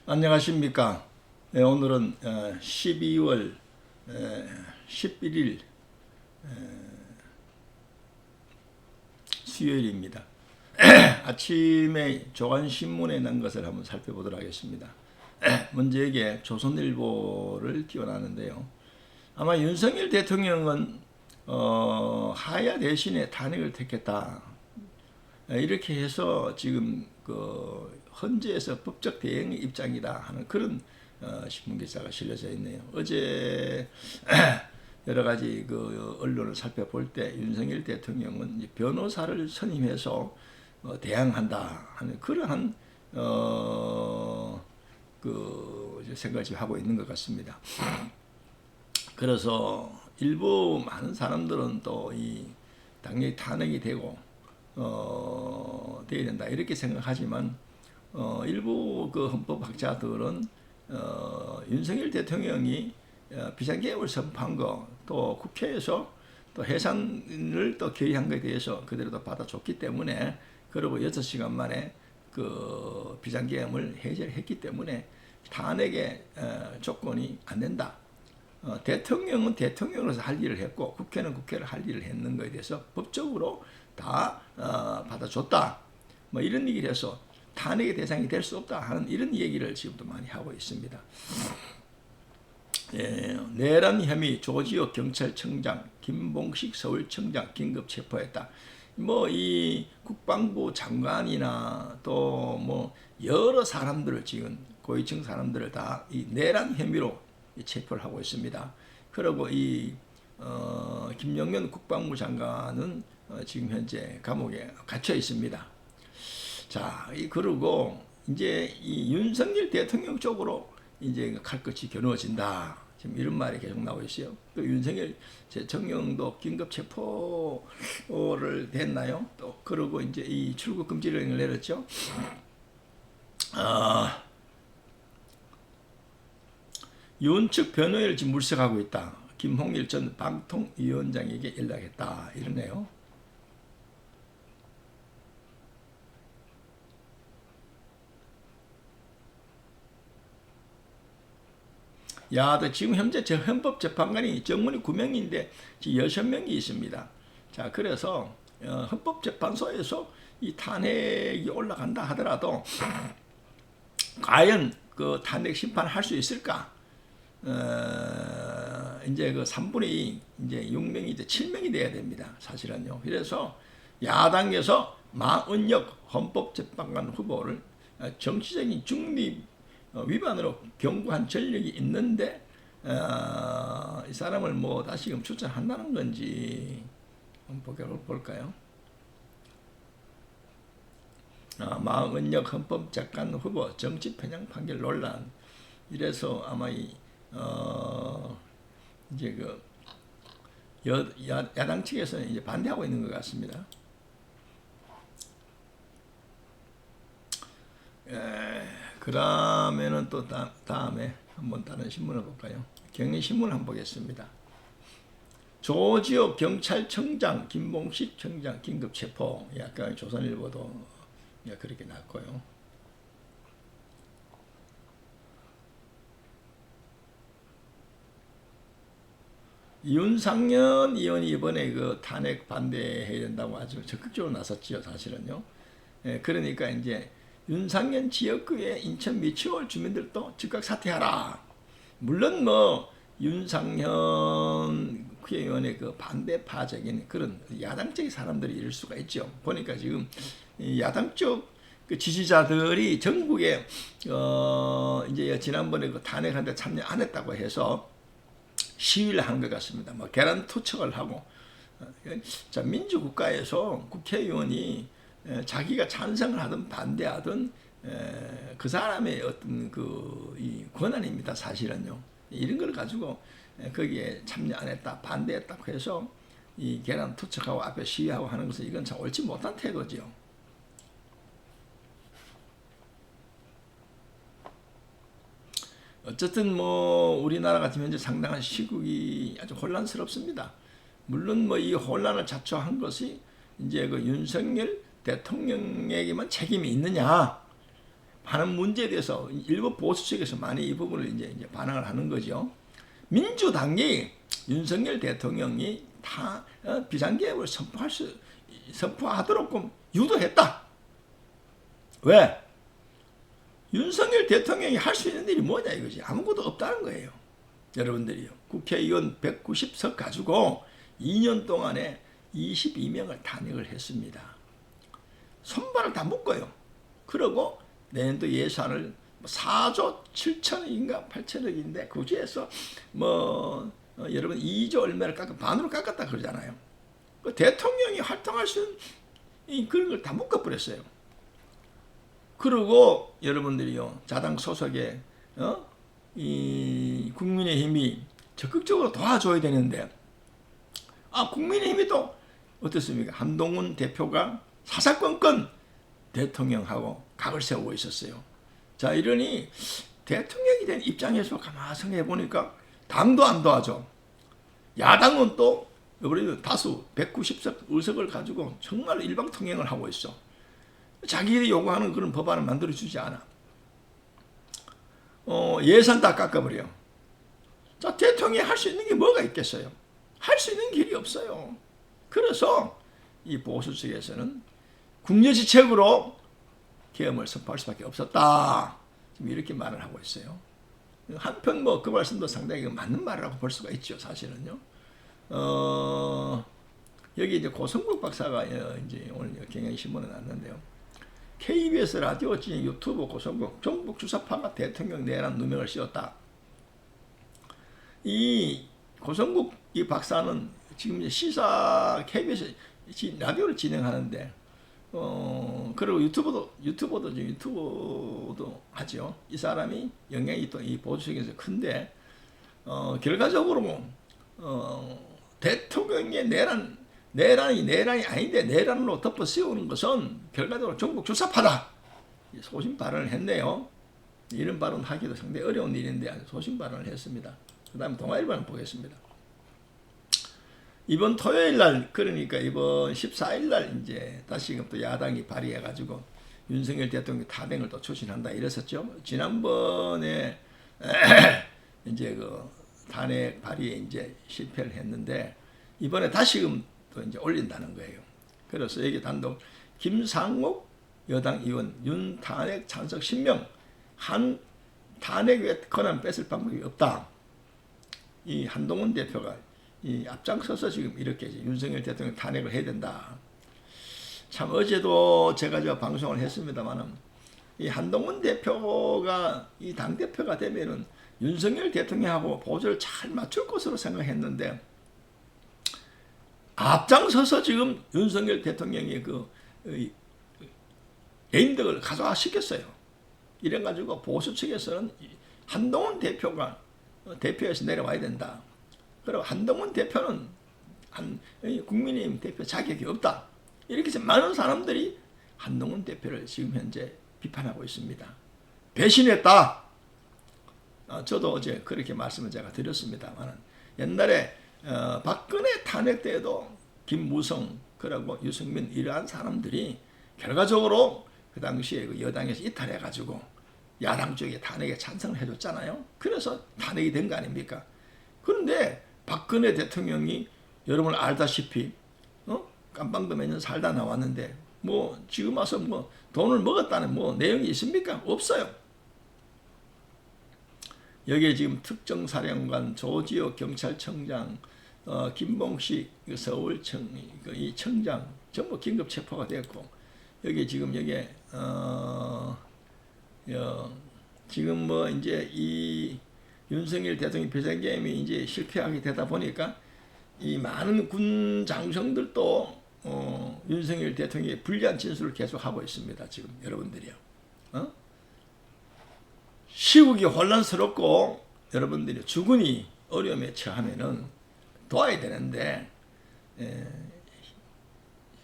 안녕하십니까. 오늘은 12월 11일 수요일입니다. 아침에 조간신문에 난 것을 한번 살펴보도록 하겠습니다. 먼저 여기에 조선일보를 띄워놨는데요. 아마 윤석열 대통령은 하야 대신에 탄핵을 택했다. 이렇게 해서 지금 헌재에서 법적 대응의 입장이다 하는 그런 신문 기사가 실려져 있네요. 어제 여러 가지 언론을 살펴볼 때 윤석열 대통령은 변호사를 선임해서 대항한다 하는 그러한 생각을 하고 있는 것 같습니다. 그래서 일부 많은 사람들은 또 당연히 탄핵이 되고 돼야 된다 이렇게 생각하지만 일부 헌법학자들은 윤석열 대통령이 비상계엄을 선포한 거, 또 국회에서 또 해산을 또 결의한 것에 대해서 그대로 도 받아줬기 때문에, 그리고 6시간 만에 비상계엄을 해제를 했기 때문에 탄핵의 조건이 안 된다. 대통령은 대통령으로서 할 일을 했고 국회는 국회를 할 일을 했는 것에 대해서 법적으로 다 받아줬다. 뭐 이런 얘기를 해서 탄핵의 대상이 될 수 없다 하는 이런 얘기를 지금도 많이 하고 있습니다. 내란 혐의 조지호 경찰청장, 김봉식 서울청장 긴급 체포했다. 이 국방부 장관이나 또 여러 사람들을 지금 고위층 사람들을 다 이 내란 혐의로 체포를 하고 있습니다. 그리고 김영현 국방부 장관은 지금 현재 감옥에 갇혀 있습니다. 자, 그리고 이제 이 윤석열 대통령 쪽으로 이제 칼끝이 겨누어진다. 지금 이런 말이 계속 나오고 있어요. 또 윤석열 대통령도 긴급 체포를 됐나요? 또 그리고 이제 이 출국 금지령을 내렸죠. 윤 측 변호인을 지금 물색하고 있다. 김홍일 전 방통위원장에게 연락했다. 이러네요. 지금 현재 헌법재판관이 정문이 9명인데 지금 6명이 있습니다. 자, 그래서 헌법재판소에서 이 탄핵이 올라간다 하더라도 과연 탄핵 심판을 할 수 있을까? 이제 3분의 2, 이제 6명이 이제 7명이 돼야 됩니다. 사실은요. 그래서 야당에서 마은혁 헌법재판관 후보를 정치적인 중립 위반으로 경고한 전력이 있는데 이 사람을 다시금 추천한다는 건지 한번 볼까요? 마은혁 헌법재판관 후보 정치 편향 판결 논란. 이래서 아마 이제 야당 측에서는 이제 반대하고 있는 것 같습니다. 그러면은 또 다음에 한번 다른 신문을 볼까요? 경향신문 한번 보겠습니다. 조지호 경찰청장, 김봉식 청장 긴급 체포. 약간 조선일보도 그렇게 났고요. 윤상현 의원이 이번에 탄핵 반대해야 된다고 아주 적극적으로 나섰지요, 사실은요. 그러니까 이제 윤상현 지역구의 인천 미추홀 주민들도 즉각 사퇴하라. 물론 윤상현 국회의원의 반대파적인 그런 야당적인 사람들이 이럴 수가 있죠. 보니까 지금 야당 쪽 지지자들이 전국에 이제 지난번에 탄핵하는데 참여 안 했다고 해서 시위를 한 것 같습니다. 계란 투척을 하고. 자, 민주국가에서 국회의원이 자기가 찬성을 하든 반대하든 그 사람의 어떤 이 권한입니다. 사실은요. 이런 걸 가지고 거기에 참여 안 했다, 반대했다고 해서 이 계란 투척하고 앞에 시위하고 하는 것은 이건 참 옳지 못한 태도죠. 어쨌든 우리나라 같은 현재 상당한 시국이 아주 혼란스럽습니다. 물론 이 혼란을 자초한 것이 이제 윤석열 대통령에게만 책임이 있느냐? 하는 문제에 대해서 일부 보수 측에서 많이 이 부분을 이제 반항을 하는 거죠. 민주당이 윤석열 대통령이 다 비상계획을 선포하도록 유도했다. 왜? 윤석열 대통령이 할 수 있는 일이 뭐냐 이거지. 아무것도 없다는 거예요. 여러분들이요. 국회의원 190석 가지고 2년 동안에 22명을 탄핵을 했습니다. 손발을 다 묶어요. 그리고 내년도 예산을 4조 7천억인가 8천억인데 그 중에서 여러분 2조 얼마를 반으로 깎았다 그러잖아요. 그 대통령이 활동할 수 있는 그런 걸 다 묶어버렸어요. 그리고 여러분들이요 자당 소속의 이 국민의힘이 적극적으로 도와줘야 되는데 국민의힘이 또 어떻습니까? 한동훈 대표가 사사건건 대통령하고 각을 세우고 있었어요. 자 이러니 대통령이 된 입장에서 가만히 생각해 보니까 당도 안 도와줘. 야당은 또 이번에 다수 190석 의석을 가지고 정말 일방통행을 하고 있어. 자기들이 요구하는 그런 법안을 만들어주지 않아. 예산 다 깎아버려. 자 대통령이 할 수 있는 게 뭐가 있겠어요? 할 수 있는 길이 없어요. 그래서 이 보수 측에서는 국려지책으로 계엄을 선포할 수밖에 없었다. 지금 이렇게 말을 하고 있어요. 한편 그 말씀도 상당히 맞는 말이라고 볼 수가 있죠. 사실은요. 여기 이제 고성국 박사가 이제 오늘 경향신문에 났는데요. KBS 라디오 진행 유튜브 고성국 전국 주사파가 대통령 내란 누명을 씌웠다. 이 고성국 이 박사는 지금 시사 KBS 라디오를 진행하는데 그리고 유튜버도 하죠. 이 사람이 영향이 또 이 보수층에서 큰데 결과적으로 대통령의 내란이 아닌데 내란으로 덮어 씌우는 것은 결과적으로 전국 주사파다. 소신 발언을 했네요. 이런 발언 하기도 상당히 어려운 일인데 소신 발언을 했습니다. 그 다음에 동아일보를 보겠습니다. 이번 토요일 날 그러니까 이번 14일 날 이제 다시금 또 야당이 발의해가지고 윤석열 대통령 탄핵을 또 추진한다 이랬었죠. 지난번에 이제 그 탄핵 발의에 이제 실패를 했는데 이번에 다시금 또 이제 올린다는 거예요. 그래서 여기 단독 김상욱 여당 의원 윤 탄핵 찬성 10명 한 탄핵 외 권한 뺏을 방법이 없다. 이 한동훈 대표가 이 앞장서서 지금 이렇게 윤석열 대통령 탄핵을 해야 된다. 참 어제도 제가 저 방송을 했습니다만은 이 한동훈 대표가 이 당 대표가 되면은 윤석열 대통령하고 보조를 잘 맞출 것으로 생각했는데 앞장서서 지금 윤석열 대통령의 그 개인덕을 가져와 시켰어요. 이래가지고 보수 측에서는 한동훈 대표가 대표에서 내려와야 된다. 그리고 한동훈 대표는 국민의힘 대표 자격이 없다. 이렇게 해서 많은 사람들이 한동훈 대표를 지금 현재 비판하고 있습니다. 배신했다. 저도 어제 그렇게 말씀을 제가 드렸습니다만 옛날에 박근혜 탄핵 때에도 김무성 그리고 유승민 이러한 사람들이 결과적으로 그 당시에 그 여당에서 이탈해가지고 야당 쪽에 탄핵에 찬성을 해줬잖아요. 그래서 탄핵이 된 거 아닙니까? 그런데 박근혜 대통령이 여러분 알다시피 깜빵도 몇 년 살다 나왔는데 뭐 지금 와서 뭐 돈을 먹었다는 뭐 내용이 있습니까? 없어요. 여기에 지금 특정사령관 조지호 경찰청장 김봉식 서울청 이 청장 전부 긴급 체포가 됐고 여기 지금 여기에 지금 뭐 이제 이 윤석열 대통령 비상계엄이 이제 실패하게 되다 보니까 이 많은 군 장성들도 윤석열 대통령의 불리한 진술을 계속하고 있습니다. 지금 여러분들이요. 시국이 혼란스럽고 여러분들이 주군이 어려움에 처하면은 도와야 되는데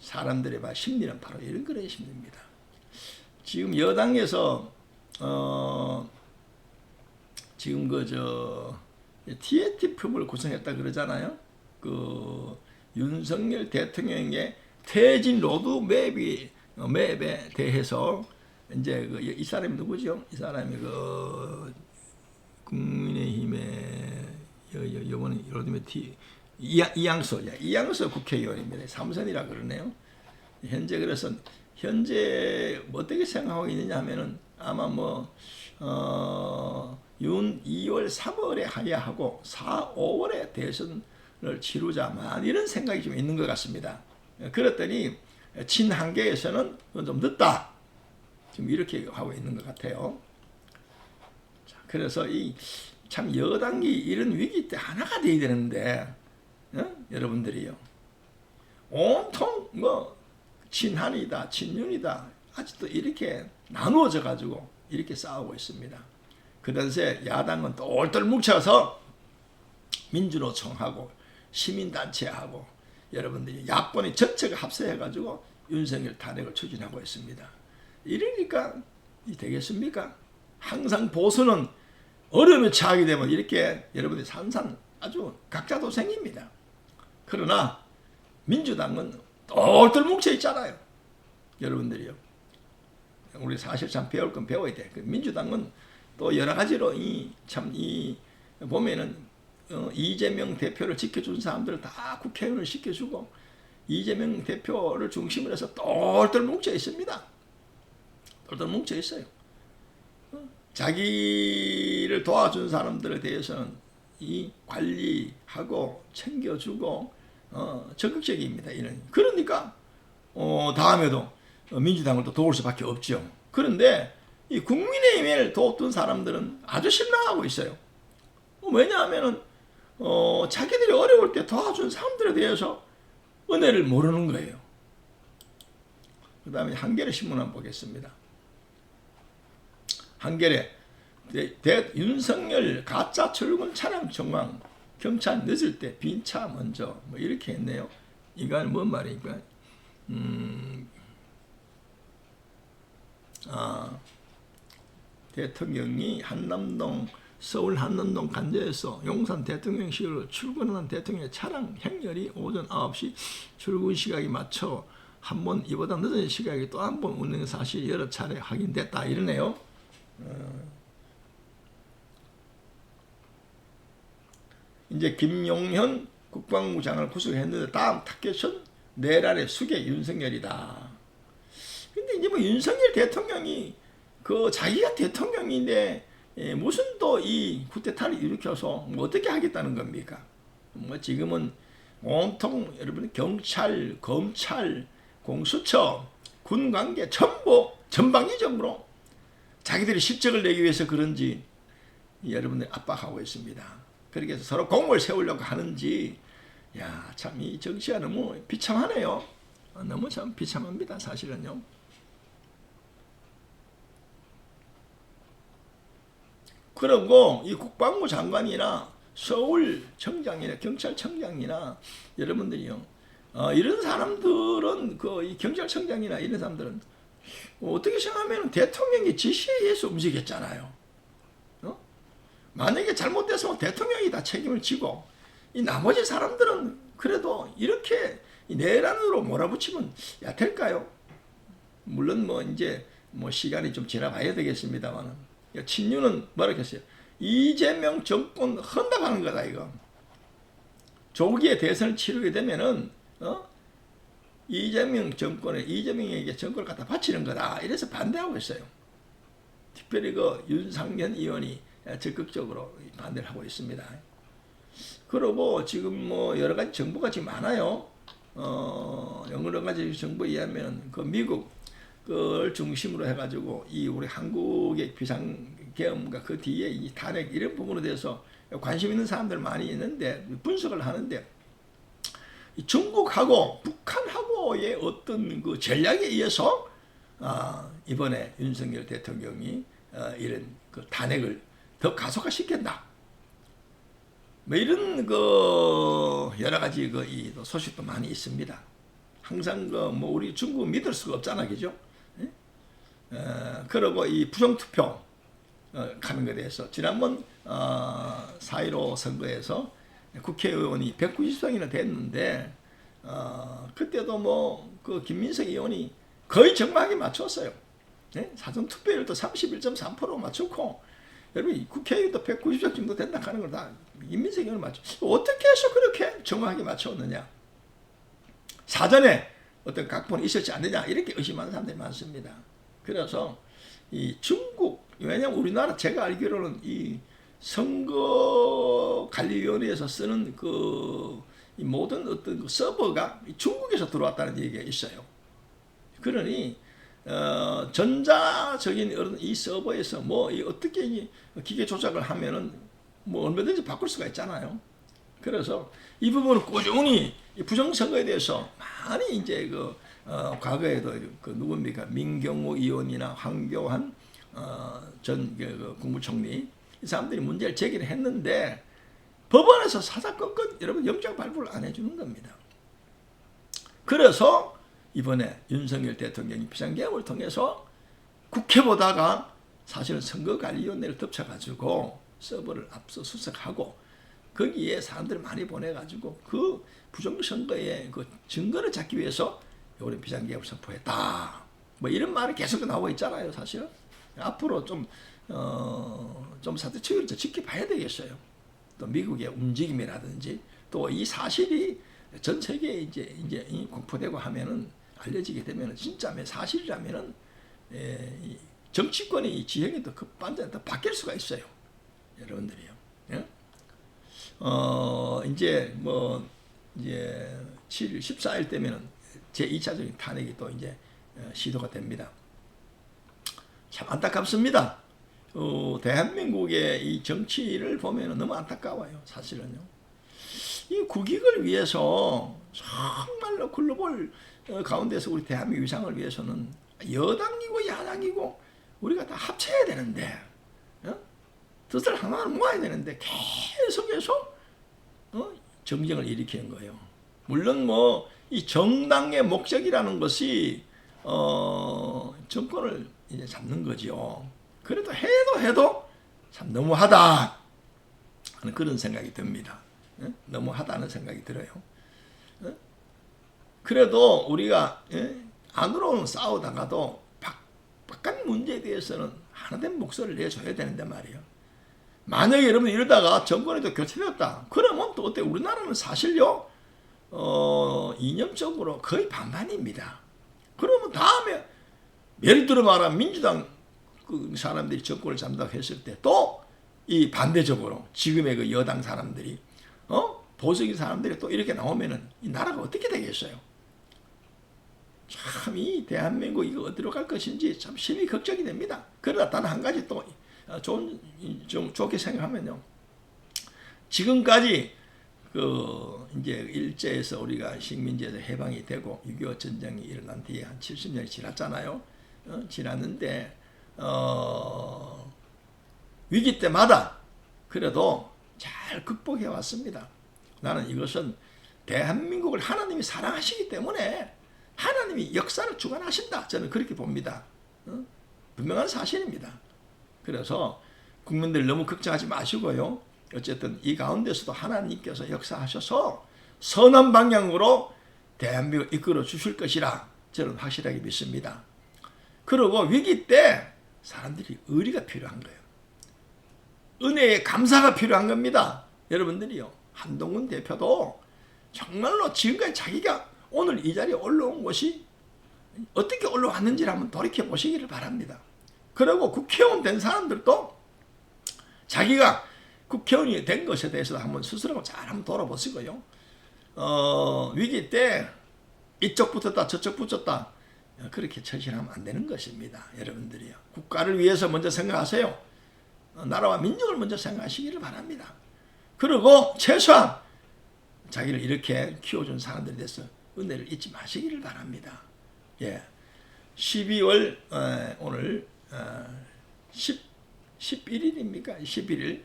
사람들의 심리는 바로 이런 그런 심리입니다. 지금 여당에서 지금 TF를 구성했다 그러잖아요. 그 윤석열 대통령의 퇴진 로드맵에 대해서 이제 이 사람이 누구죠? 이 사람이 국민의힘의 요번에 요즘에 이양수 국회의원입니다. 삼선이라 그러네요. 현재 그래서 현재 어떻게 생각하고 있느냐 하면은 아마 2월 3월에 하야 하고 4, 5월에 대선을 치르자만 이런 생각이 좀 있는 것 같습니다. 그랬더니 친한계에서는 좀 늦다. 지금 이렇게 하고 있는 것 같아요. 자, 그래서 참 여당이 이런 위기 때 하나가 돼야 되는데 여러분들이요. 온통 친한이다, 친윤이다 아직도 이렇게 나누어져 가지고 이렇게 싸우고 있습니다. 그런데 야당은 똘똘 뭉쳐서 민주노총하고 시민단체하고 여러분들이 야권이 전체가 합세해가지고 윤석열 탄핵을 추진하고 있습니다. 이러니까 되겠습니까? 항상 보수는 어려움에 처하게 되면 이렇게 여러분들이 산산 아주 각자도생입니다. 그러나 민주당은 똘똘 뭉쳐 있잖아요. 여러분들이요. 우리 사실 참 배울 건 배워야 돼. 민주당은 또 여러 가지로 보면은 이재명 대표를 지켜준 사람들을 다 국회의원을 시켜주고 이재명 대표를 중심으로 해서 똘똘 뭉쳐 있습니다. 똘똘 뭉쳐 있어요. 자기를 도와준 사람들에 대해서는 관리하고 챙겨주고 적극적입니다. 그러니까 다음에도 민주당을 또 도울 수밖에 없죠. 그런데 이 국민의힘을 도왔던 사람들은 아주 실망하고 있어요. 왜냐하면은 자기들이 어려울 때 도와준 사람들에 대해서 은혜를 모르는 거예요. 그 다음에 한겨레 신문 한번 보겠습니다. 한겨레 윤석열 가짜 출근 차량 정황 경찰 늦을 때 빈 차 먼저 이렇게 했네요. 이건 뭔 말입니까? 대통령이 서울 한남동 간제에서 용산 대통령실로 출근하는 대통령의 차량 행렬이 오전 9시 출근 시각에 맞춰 한 번 이보다 늦은 시각에 또 한 번 운행 사실이 여러 차례 확인됐다 이러네요. 이제 김용현 국방부 장관을 구속했는데 다음 타겟은 내란의 수계 윤석열이다. 근데 이제 윤석열 대통령이 자기가 대통령인데 무슨 또 이 쿠데타를 일으켜서 어떻게 하겠다는 겁니까? 지금은 온통 여러분 경찰, 검찰, 공수처, 군 관계 전부 전방위적으로 자기들이 실적을 내기 위해서 그런지 여러분들 압박하고 있습니다. 그렇게 해서 서로 공을 세우려고 하는지 참 이 정치가 너무 비참하네요. 너무 참 비참합니다. 사실은요. 그리고 이 국방부 장관이나 서울청장이나 경찰청장이나 여러분들이요. 이런 사람들은 이 경찰청장이나 이런 사람들은 어떻게 생각하면 대통령의 지시에 의해서 움직였잖아요. 만약에 잘못됐으면 대통령이 다 책임을 지고 이 나머지 사람들은 그래도 이렇게 내란으로 몰아붙이면 될까요? 물론 이제 시간이 좀 지나봐야 되겠습니다만은 친윤은 뭐라 했어요? 이재명 정권 헌납하는 거다 이거. 조기에 대선을 치르게 되면은 이재명에게 정권을 갖다 바치는 거다. 이래서 반대하고 있어요. 특별히 윤상현 의원이 적극적으로 반대를 하고 있습니다. 그리고 지금 여러 가지 정보가 지금 많아요. 여러 가지 정보에 의하면 미국 을 중심으로 해가지고 우리 한국의 비상계엄과 그 뒤에 이 탄핵 이런 부분에 대해서 관심 있는 사람들 많이 있는데 분석을 하는데 중국하고 북한하고의 어떤 전략에 의해서 이번에 윤석열 대통령이 이런 탄핵을 더 가속화시킨다. 이런 여러 가지 이 소식도 많이 있습니다. 항상 우리 중국 믿을 수가 없잖아, 그죠? 그리고 이 부정투표 하는 것에 대해서 지난번 4.15 선거에서 국회의원이 190석이나 됐는데 그때도 김민석 의원이 거의 정확하게 맞췄어요. 예? 사전 투표율도 31.3% 맞췄고, 여러분 국회의원도 190석 정도 된다 하는 걸 다 인민세경을 맞춰. 어떻게 해서 그렇게 정확하게 맞췄느냐? 사전에 어떤 각본이 있었지 않느냐? 이렇게 의심하는 사람들이 많습니다. 그래서 이 중국, 왜냐면 우리나라 제가 알기로는 이 선거관리위원회에서 쓰는 이 모든 어떤 그 서버가 중국에서 들어왔다는 얘기가 있어요. 그러니 전자적인 이 서버에서 뭐 어떻게 기계 조작을 하면은 뭐 얼마든지 바꿀 수가 있잖아요. 그래서 이 부분은 꾸준히 이 부정선거에 대해서 많이 이제 과거에도 누굽니까 민경호 의원이나 황교안 전 국무총리 이 사람들이 문제를 제기를 했는데 법원에서 사사건건 여러분 영장 발부를 안 해주는 겁니다. 그래서 이번에 윤석열 대통령이 비상계엄을 통해서 국회보다가 사실은 선거관리위원회를 덮쳐가지고 서버를 압수수색하고 거기에 사람들을 많이 보내가지고 그 부정선거의 그 증거를 찾기 위해서 이번에 비상계엄을 선포했다. 뭐 이런 말이 계속 나오고 있잖아요, 사실은. 앞으로 좀 사태 추이를 지켜봐야 되겠어요. 또 미국의 움직임이라든지 또 이 사실이 전 세계에 이제 공포되고 하면은 알려지게 되면은 진짜 사실이라면은 정치권의 지형이 또 급반전에 또 바뀔 수가 있어요, 여러분들이요. 예? 이제 7일 14일 되면은 제 2차적인 탄핵이 또 이제 시도가 됩니다. 참 안타깝습니다. 대한민국의 이 정치를 보면은 너무 안타까워요, 사실은요. 이 국익을 위해서 정말로 글로벌 가운데서 우리 대한민국 위상을 위해서는 여당이고 야당이고 우리가 다 합쳐야 되는데, 뜻을 하나를 모아야 되는데 계속해서 정쟁을 일으키는 거예요. 물론 이 정당의 목적이라는 것이 정권을 이제 잡는 거죠. 그래도 해도 참 너무하다 하는 그런 생각이 듭니다. 너무하다는 생각이 들어요. 그래도 우리가 안으로는 싸우다가도 바깥 문제에 대해서는 하나된 목소리를 내줘야 되는데 말이에요. 만약에 여러분 이러다가 정권이 또 교체되었다. 그러면 또 어때? 우리나라는 사실요 이념적으로 거의 반반입니다. 그러면 다음에 예를 들어 말하면 민주당 그 사람들이 정권을 잡는다고 했을 때 또 이 반대적으로 지금의 그 여당 사람들이 보수적인 사람들이 또 이렇게 나오면은 이 나라가 어떻게 되겠어요? 참 이 대한민국 이거 어디로 갈 것인지 참 심히 걱정이 됩니다. 그러나 단 한 가지 또 좀 좋게 생각하면요. 지금까지 이제 일제에서 우리가 식민지에서 해방이 되고 6.25 전쟁이 일어난 뒤에 한 70년이 지났잖아요. 지났는데 위기 때마다 그래도 잘 극복해 왔습니다. 나는 이것은 대한민국을 하나님이 사랑하시기 때문에 하나님이 역사를 주관하신다. 저는 그렇게 봅니다. 분명한 사실입니다. 그래서 국민들 너무 걱정하지 마시고요. 어쨌든 이 가운데서도 하나님께서 역사하셔서 선한 방향으로 대한민국을 이끌어 주실 것이라 저는 확실하게 믿습니다. 그리고 위기 때 사람들이 의리가 필요한 거예요. 은혜의 감사가 필요한 겁니다. 여러분들이요. 한동훈 대표도 정말로 지금까지 자기가 오늘 이 자리에 올라온 것이 어떻게 올라왔는지를 한번 돌이켜 보시기를 바랍니다. 그리고 국회의원 된 사람들도 자기가 국회의원이 된 것에 대해서 한번 스스로 잘 한번 돌아보시고요. 위기 때 이쪽 붙었다 저쪽 붙었다 그렇게 처신하면 안 되는 것입니다. 여러분들이요. 국가를 위해서 먼저 생각하세요. 나라와 민족을 먼저 생각하시기를 바랍니다. 그리고 최소한 자기를 이렇게 키워준 사람들에 대해서 은혜를 잊지 마시기를 바랍니다. 예. 12월 오늘 11일입니까? 11일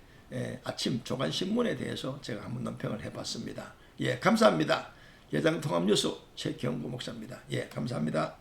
아침 조간신문에 대해서 제가 한번 논평을 해봤습니다. 예, 감사합니다. 예장통합뉴스 최경구 목사입니다. 예, 감사합니다.